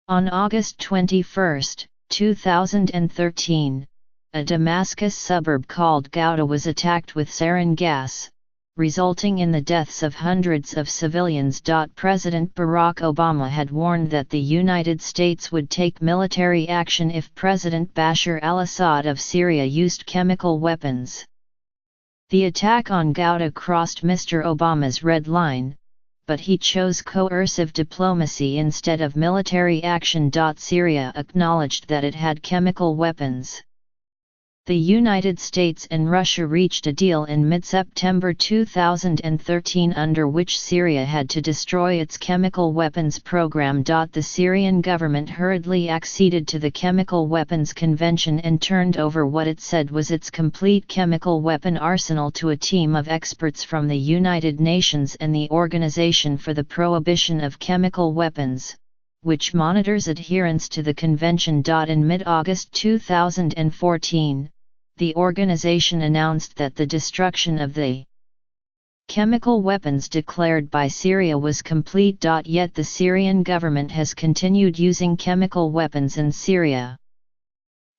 On August 21, 2013, a Damascus suburb called Ghouta was attacked with sarin gas, resulting in the deaths of hundreds of civilians. President Barack Obama had warned that the United States would take military action if President Bashar al-Assad of Syria used chemical weapons. The attack on Ghouta crossed Mr. Obama's red line, but he chose coercive diplomacy instead of military action. Syria acknowledged that it had chemical weapons. The United States and Russia reached a deal in mid-September 2013 under which Syria had to destroy its chemical weapons program. The Syrian government hurriedly acceded to the Chemical Weapons Convention and turned over what it said was its complete chemical weapon arsenal to a team of experts from the United Nations and the Organization for the Prohibition of Chemical Weapons, which monitors adherence to the convention. In mid-August 2014, the organization announced that the destruction of the chemical weapons declared by Syria was complete. Yet the Syrian government has continued using chemical weapons in Syria.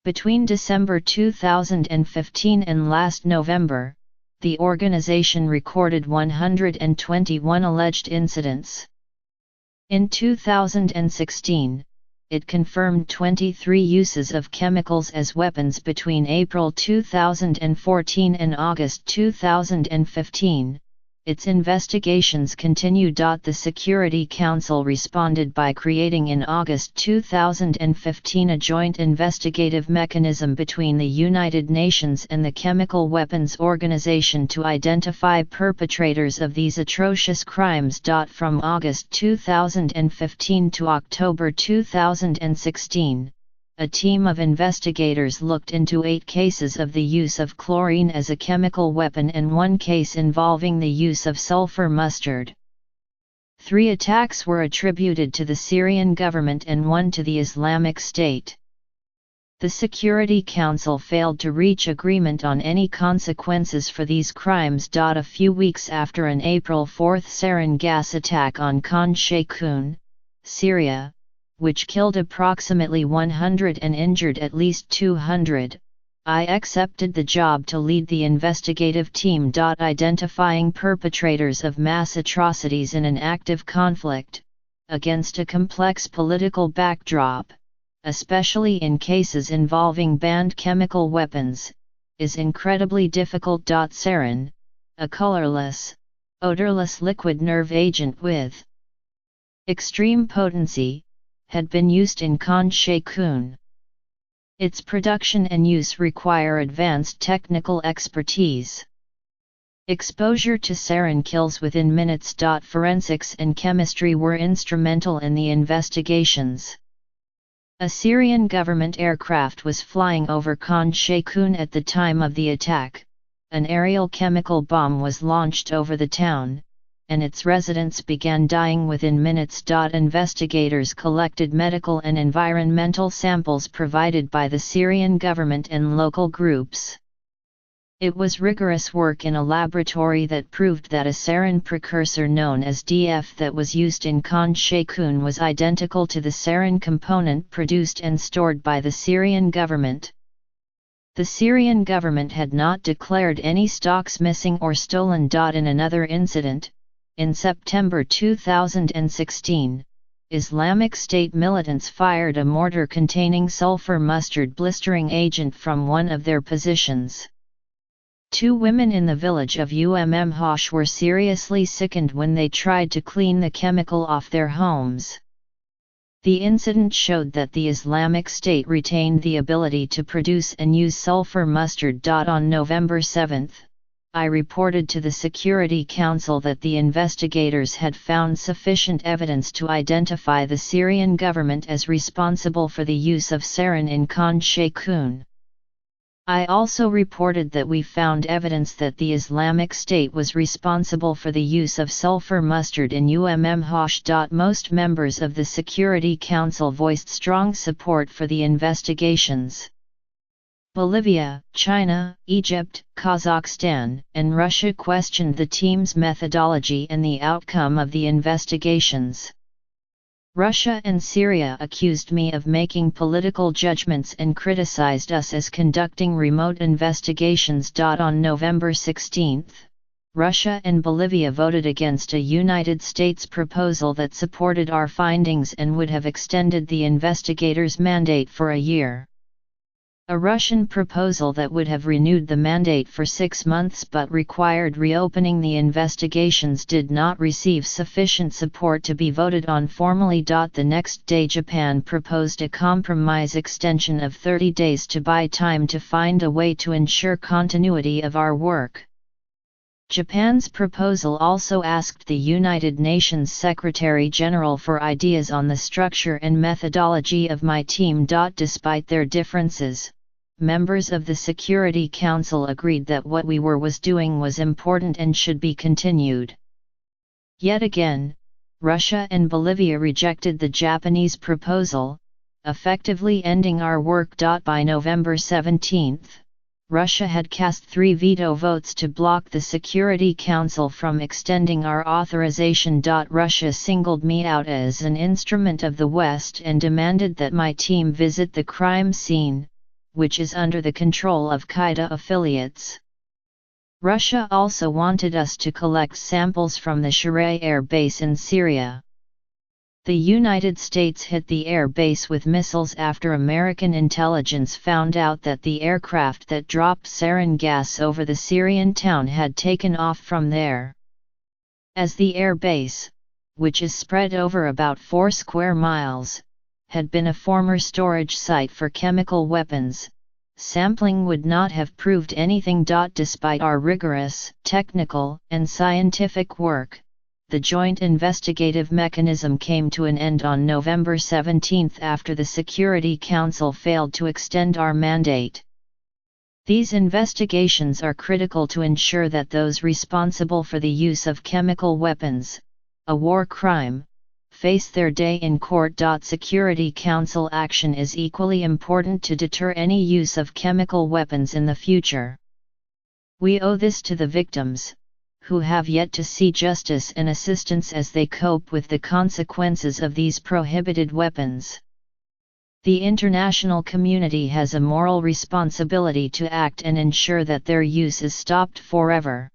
Between December 2015 and last November, the organization recorded 121 alleged incidents. In 2016, it confirmed 23 uses of chemicals as weapons between April 2014 and August 2015. Its investigations continue. The Security Council responded by creating in August 2015 a joint investigative mechanism between the United Nations and the Chemical Weapons Organization to identify perpetrators of these atrocious crimes. From August 2015 to October 2016, a team of investigators looked into 8 cases of the use of chlorine as a chemical weapon and 1 case involving the use of sulfur mustard. 3 attacks were attributed to the Syrian government and 1 to the Islamic State. The Security Council failed to reach agreement on any consequences for these crimes. A few weeks after an April 4 sarin gas attack on Khan Sheikhoun, Syria, which killed approximately 100 and injured at least 200, I accepted the job to lead the investigative team. Identifying perpetrators of mass atrocities in an active conflict, against a complex political backdrop, especially in cases involving banned chemical weapons, is incredibly difficult. Sarin, a colorless, odorless liquid nerve agent with extreme potency, had been used in Khan Sheikhoun. Its production and use require advanced technical expertise. Exposure to sarin kills within minutes. Forensics and chemistry were instrumental in the investigations. A Syrian government aircraft was flying over Khan Sheikhoun at the time of the attack. An aerial chemical bomb was launched over the town, and its residents began dying within minutes. Investigators collected medical and environmental samples provided by the Syrian government and local groups. It was rigorous work in a laboratory that proved that a sarin precursor known as DF that was used in Khan Sheikhoun was identical to the sarin component produced and stored by the Syrian government. The Syrian government had not declared any stocks missing or stolen. In another incident, in September 2016, Islamic State militants fired a mortar containing sulfur mustard blistering agent from one of their positions. 2 women in the village of Hosh were seriously sickened when they tried to clean the chemical off their homes. The incident showed that the Islamic State retained the ability to produce and use sulfur mustard. On November 7, I reported to the Security Council that the investigators had found sufficient evidence to identify the Syrian government as responsible for the use of sarin in Khan Sheikhoun. I also reported that we found evidence that the Islamic State was responsible for the use of sulfur mustard in Hosh. Most members of the Security Council voiced strong support for the investigations. Bolivia, China, Egypt, Kazakhstan, and Russia questioned the team's methodology and the outcome of the investigations. Russia and Syria accused me of making political judgments and criticized us as conducting remote investigations. On November 16, Russia and Bolivia voted against a United States proposal that supported our findings and would have extended the investigators' mandate for a year. A Russian proposal that would have renewed the mandate for 6 months but required reopening the investigations did not receive sufficient support to be voted on formally. The next day Japan proposed a compromise extension of 30 days to buy time to find a way to ensure continuity of our work. Japan's proposal also asked the United Nations Secretary-General for ideas on the structure and methodology of my team. Despite their differences, members of the Security Council agreed that what we was doing was important and should be continued. Yet again, Russia and Bolivia rejected the Japanese proposal, effectively ending our work. By November 17, Russia had cast 3 veto votes to block the Security Council from extending our authorization. Russia singled me out as an instrument of the West and demanded that my team visit the crime scene, which is under the control of Qaeda affiliates. Russia also wanted us to collect samples from the Syria air base in Syria. The United States hit the air base with missiles after American intelligence found out that the aircraft that dropped sarin gas over the Syrian town had taken off from there. As the air base, which is spread over about 4 square miles, had been a former storage site for chemical weapons, sampling would not have proved anything. Despite our rigorous, technical, and scientific work, the joint investigative mechanism came to an end on November 17 after the Security Council failed to extend our mandate. These investigations are critical to ensure that those responsible for the use of chemical weapons, a war crime, face their day in court. Security Council action is equally important to deter any use of chemical weapons in the future. We owe this to the victims, who have yet to see justice and assistance as they cope with the consequences of these prohibited weapons. The international community has a moral responsibility to act and ensure that their use is stopped forever.